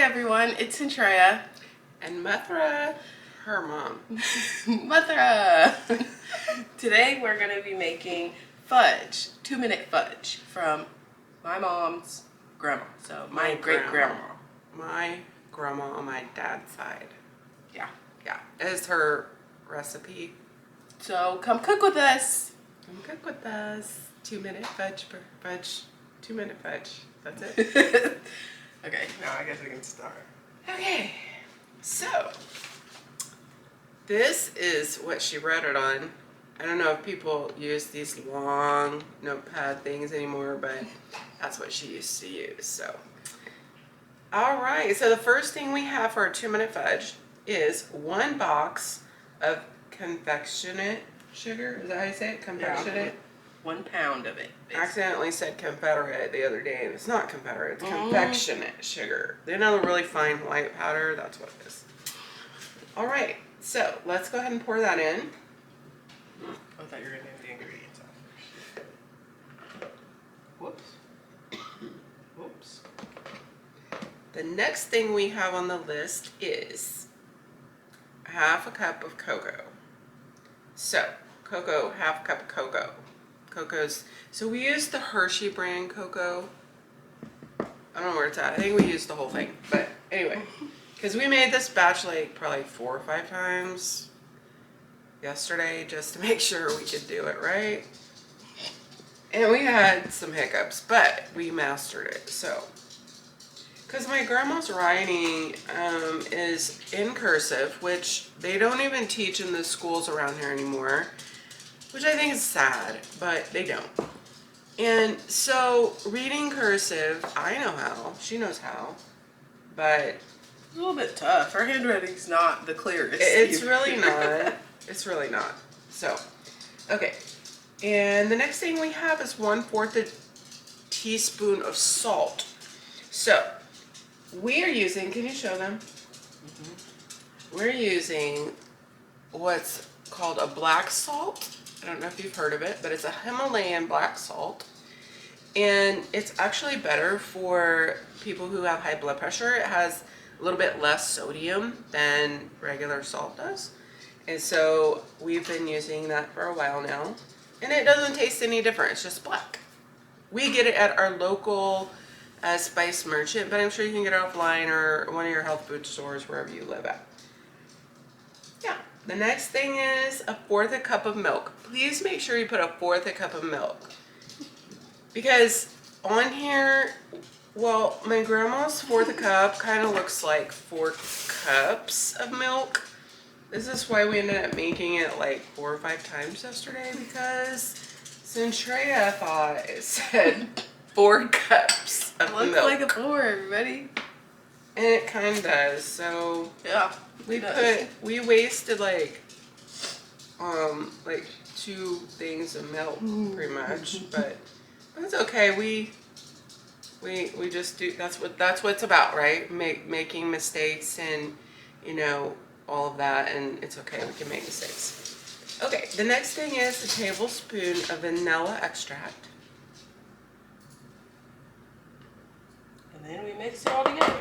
everyone, it's Centrea. And Methra, her mom. Methra! Today we're going to be making fudge, 2-minute fudge from my mom's grandma. So my great-grandma. My grandma on my dad's side. Yeah. Yeah, is her recipe. So come cook with us. Come cook with us. 2-minute fudge, 2-minute fudge. That's it. Okay, now I guess we can start. Okay, so this is what she wrote it on. I don't know if people use these long notepad things anymore, but that's what she used to use. So, all right. So the first thing we have for our 2-minute fudge is 1 box of confectionate sugar. Is that how you say it? Confectionate. Yeah. 1 pound of it. I accidentally said Confederate the other day, and it's not Confederate, it's confectionate sugar. You know the really fine white powder? That's what it is. All right, so let's go ahead and pour that in. I thought you were going to name the ingredients off. Whoops. Whoops. The next thing we have on the list is 1/2 cup of cocoa. So, cocoa, 1/2 cup of cocoa. Cocoa's, so we use the Hershey brand cocoa. I don't know where it's at. I think we used the whole thing, but anyway, because we made this batch like probably 4 or 5 times yesterday just to make sure we could do it right. And we had some hiccups, but we mastered it. So, because my grandma's writing is in cursive, which they don't even teach in the schools around here anymore. Which I think is sad, but they don't. And so reading cursive, I know how, she knows how, but It's a little bit tough. Her handwriting's not the clearest. it's really not. It's really not. So, okay. And the next thing we have is 1/4 teaspoon of salt. So, we are using, can you show them? We're using what's called a black salt. I don't know if you've heard of it, but it's a Himalayan black salt. And it's actually better for people who have high blood pressure. It has a little bit less sodium than regular salt does. And so we've been using that for a while now. And it doesn't taste any different. It's just black. We get it at our local spice merchant, but I'm sure you can get it offline or one of your health food stores wherever you live at. Yeah. The next thing is 1/4 cup of milk. Please make sure you put 1/4 cup of milk. Because on here, well, my grandma's 1/4 cup kind of looks like 4 cups of milk. This is why we ended up making it like 4 or 5 times yesterday, because Centrea thought it said 4 cups of milk. Looks like a 4, everybody. And it kind of does, so Yeah. we wasted like 2 things of milk pretty much, but it's okay. We just do, that's what it's about, right? Making mistakes and all of that, and it's okay, we can make mistakes. Okay, the next thing is a tablespoon of vanilla extract. And then we mix it all together.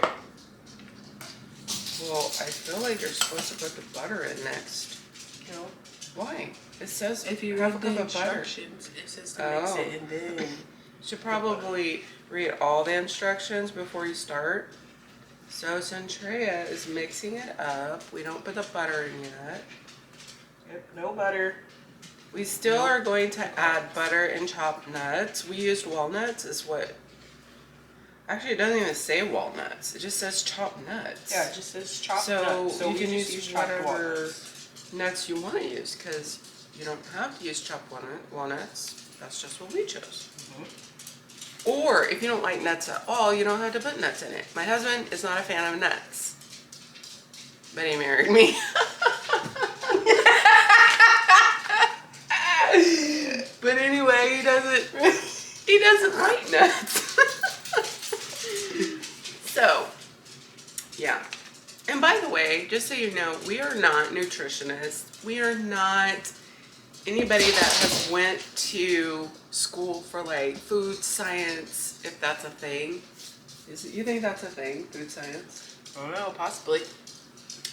Well, I feel like you're supposed to put the butter in next. No. Why? It says If you read the instructions, it says to mix it, and then you should probably read all the instructions before you start. So Centrea is mixing it up. We don't put the butter in yet. Yep, no butter. We still are going to add butter and chopped nuts. We used walnuts is what. Actually, it doesn't even say walnuts. It just says chopped nuts. Yeah, it just says chopped so nuts. So you can use chopped whatever walnuts. nuts you want to use, because you don't have to use chopped walnuts. That's just what we chose. Or if you don't like nuts at all, you don't have to put nuts in it. My husband is not a fan of nuts, but he married me. But anyway, he doesn't like nuts. So, yeah. And by the way, just so you know, we are not nutritionists. We are not anybody that has went to school for like food science, if that's a thing. You think that's a thing, food science? I don't know, possibly.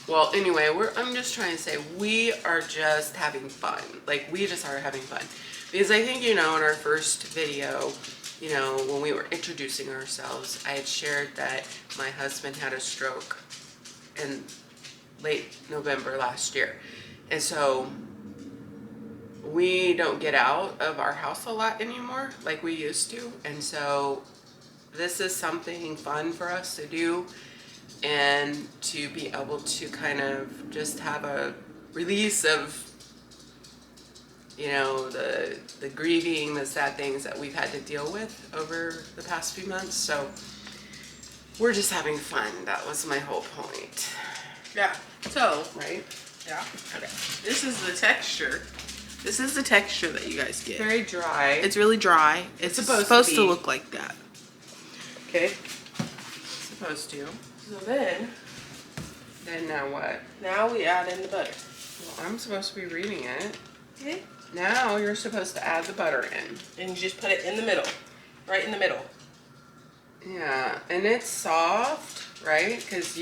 Well, anyway, I'm just trying to say we are just having fun. Like, we just are having fun. Because I think, in our first video, when we were introducing ourselves, I had shared that my husband had a stroke in late November last year. And so we don't get out of our house a lot anymore like we used to. And so this is something fun for us to do and to be able to kind of just have a release of, the grieving, the sad things that we've had to deal with over the past few months. So we're just having fun. That was my whole point. Yeah. So, Right? yeah. Okay. This is the texture. This is the texture that you guys get. Very dry. It's really dry. It's supposed to look like that. Okay. Supposed to. So then Now what? now we add in the butter. Well, I'm supposed to be reading it. Okay. Now you're supposed to add the butter in. And you just put it in the middle. Right in the middle. Yeah, and it's soft, right? Because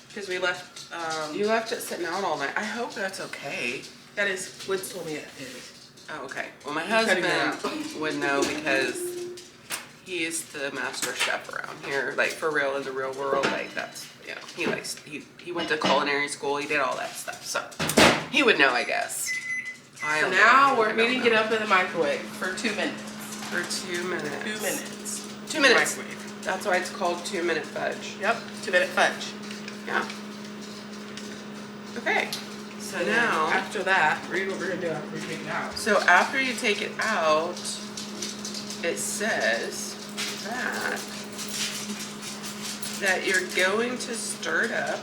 Because we left, you left it sitting out all night. I hope that's okay. that is, Woods told me that it is. Oh, okay. Well, my cutting it husband would know because he is the master chef around here. Like, for real, in the real world, like, that's, he went to culinary school. He did all that stuff. So, he would know, I guess. So now we're heating it up in the microwave for 2 minutes. For 2 minutes. 2 minutes. 2 minutes. Microwave. That's why it's called 2-minute fudge. Yep, 2-minute fudge. Yeah. Okay. So now, after that, read what we're gonna do after we take it out. so after you take it out, it says that you're going to stir it up.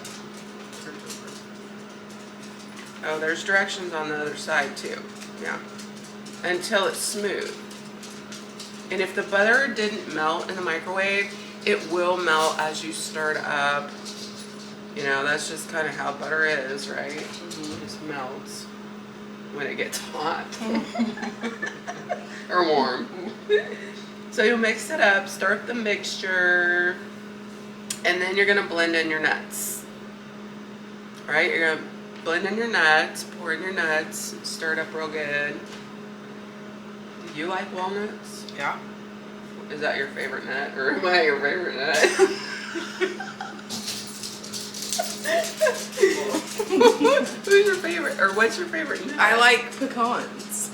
Oh, there's directions on the other side too. Yeah. Until it's smooth. And if the butter didn't melt in the microwave, it will melt as you stir it up. That's just kind of how butter is, right? It just melts when it gets hot. Or warm. So you'll mix it up, stir up the mixture, and then you're gonna blend in your nuts. All right, you're gonna blend in your nuts, pour in your nuts, stir it up real good. Do you like walnuts? Yeah. Is that your favorite nut, or am I your favorite nut? Who's your favorite, or what's your favorite nut? I like pecans.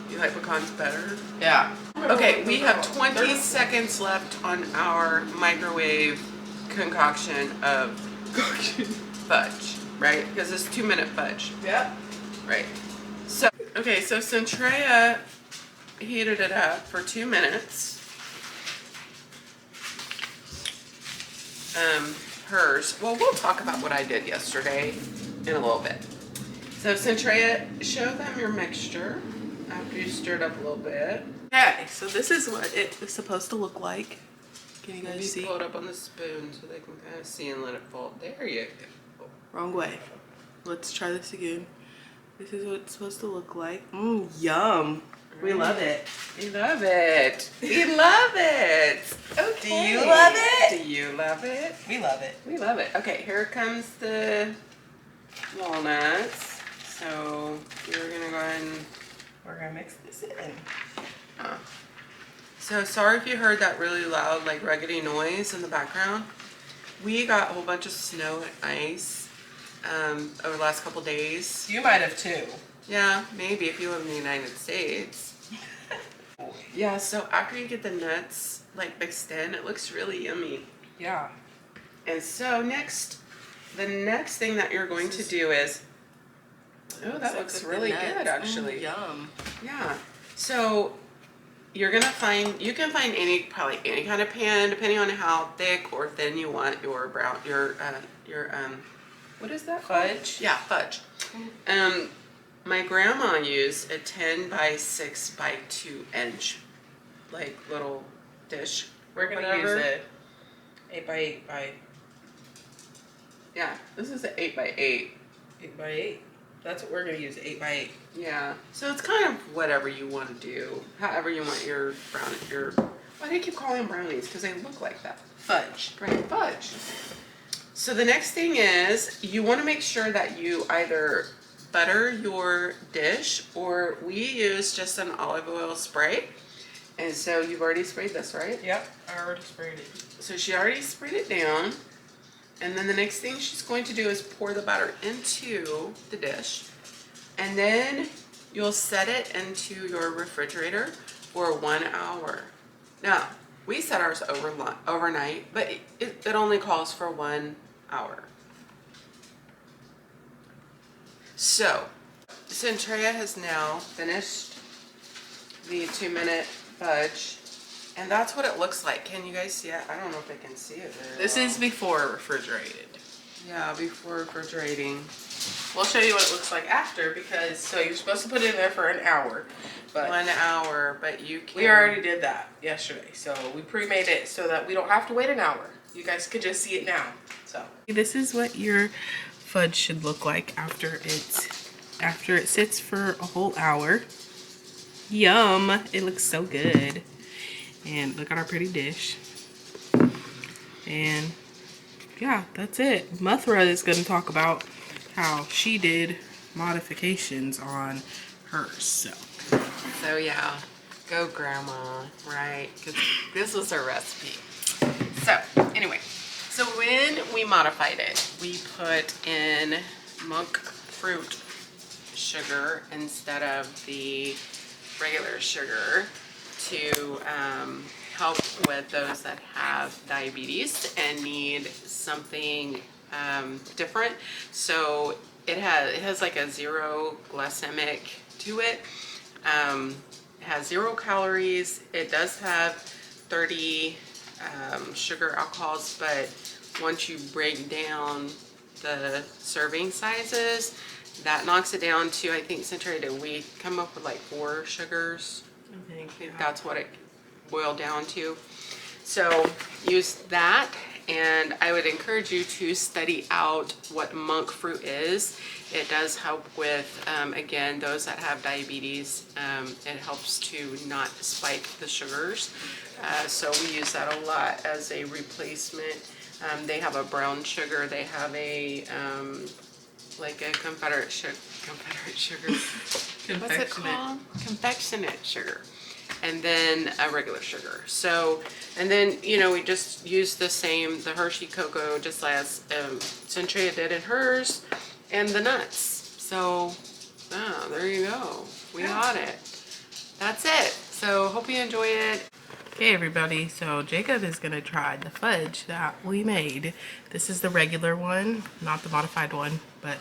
You like pecans better? Yeah. Okay, we have 20 seconds left on our microwave concoction of fudge, right? Because it's 2-minute fudge. Yep. Right. So, okay, so Centrea heated it up for 2 minutes. Hers. Well, we'll talk about what I did yesterday in a little bit. So, Centrea, show them your mixture after you stirred up a little bit. Okay, so this is what it is supposed to look like. Can you Maybe guys see? pull it up on the spoon so they can kind of see and let it fall. There you go. Wrong way. Let's try this again. This is what it's supposed to look like. Yum. We love it. We love it. We love it. Okay. Do you love it? Do you love it? We love it. We love it. Okay, here comes the walnuts. So you're gonna go ahead and We're gonna mix this in. So sorry if you heard that really loud, like ruggedy noise in the background. We got a whole bunch of snow and ice over the last couple days. You might have too. Yeah, maybe if you live in the United States. Yeah, so after you get the nuts like mixed in, it looks really yummy. Yeah. And so the next thing that you're going to do is, oh, that looks really good actually. Yum. Yeah. So you can find probably any kind of pan, depending on how thick or thin you want your what is that called? Fudge. Yeah, fudge. My grandma used a 10 by 6 by 2 inch, like little dish. We're gonna whatever. use it 8 by 8 by Yeah, this is an 8 by 8. 8 by 8. That's what we're gonna use. 8 by 8. Yeah. So it's kind of whatever you want to do, however you want your why do you keep calling them brownies? Because they look like that. fudge. Bring fudge. So the next thing is you want to make sure that you either butter your dish, or we use just an olive oil spray. And so you've already sprayed this, right? Yep, I already sprayed it. So she already sprayed it down. And then the next thing she's going to do is pour the batter into the dish. And then you'll set it into your refrigerator for 1 hour. Now, we set ours overnight, but it only calls for 1 hour. So, Centrea has now finished the 2-minute fudge, and that's what it looks like. Can you guys see it? I don't know if they can see it very This well. is before refrigerated. Yeah, before refrigerating. We'll show you what it looks like after, because so you're supposed to put it in there for an hour, but 1 hour, but you can. we already did that yesterday. So we pre-made it so that we don't have to wait an hour. You guys could just see it now. So this is what your fudge should look like after it sits for a whole hour. Yum! It looks so good. And look at our pretty dish. And yeah, that's it. Muthra is going to talk about how she did modifications on hers. So yeah, go grandma, right? Because this was her recipe. So anyway, so when we modified it, we put in monk fruit sugar instead of the regular sugar to help with those that have diabetes and need something different. So it has like a 0 glycemic to it. It has 0 calories. It does have 30 sugar alcohols, but once you break down the serving sizes, that knocks it down to, I think, Century, did we come up with like 4 sugars? I think That's what it boiled down to. So use that, and I would encourage you to study out what monk fruit is. It does help with, again, those that have diabetes. It helps to not spike the sugars. So we use that a lot as a replacement. They have a brown sugar. They have a like a Confederate sugar. What's it called? Confectionate sugar. And then a regular sugar. So, and then, you know, we just use the Hershey cocoa, just as Centrea did in hers, and the nuts. So, there you go. We got it. That's it. So, hope you enjoy it. Okay, everybody, so Jacob is going to try the fudge that we made. This is the regular one, not the modified one, but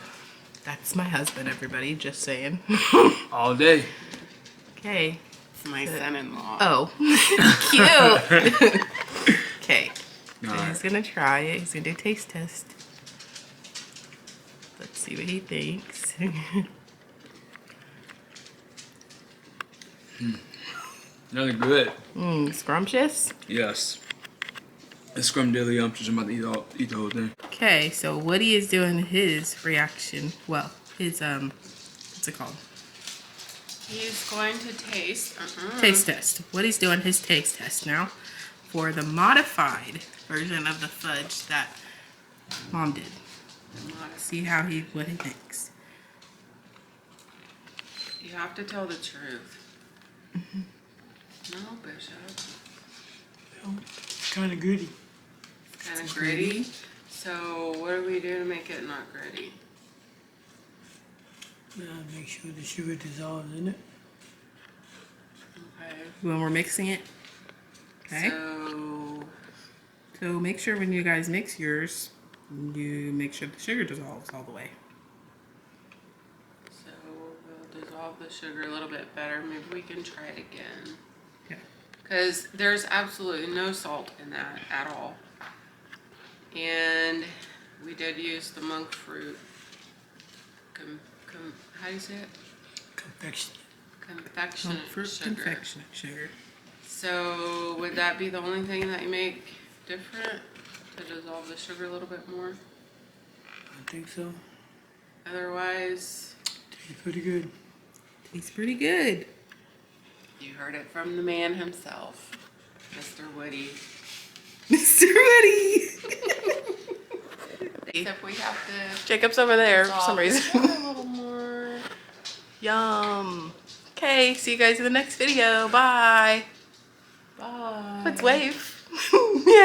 that's my husband, everybody, just saying. All day. Okay. It's my son-in-law. Oh, cute. Okay, so All he's going to try it. He's going to do a taste test. Let's see what he thinks. Really good. Scrumptious? Yes. It's scrumdiddlyumptious. I'm about to eat the whole thing. Okay, so Woody is doing his reaction. Well, his, what's it called? He's going to taste. Taste test. Woody's doing his taste test now for the modified version of the fudge that Mom did. See what he thinks. You have to tell the truth. No, Bishop. Kind of gritty. Kind of gritty. So what do we do to make it not gritty? Make sure the sugar dissolves in it. Okay. When we're mixing it. Okay. So make sure when you guys mix yours, you make sure the sugar dissolves all the way. So we'll dissolve the sugar a little bit better. Maybe we can try it again. Okay. Because there's absolutely no salt in that at all. And we did use the monk fruit. How do you say it? Confectionate. Confectionate Fruit sugar. confectionate sugar. So would that be the only thing that you make different? To dissolve the sugar a little bit more? I think so. Otherwise, Tastes pretty good. Tastes pretty good. you heard it from the man himself, Mr. Woody. Mr. Ready. Except we have to. Jacob's over there for some reason. A little more. Yum. Okay, see you guys in the next video. Bye. Bye. Let's wave. Yeah.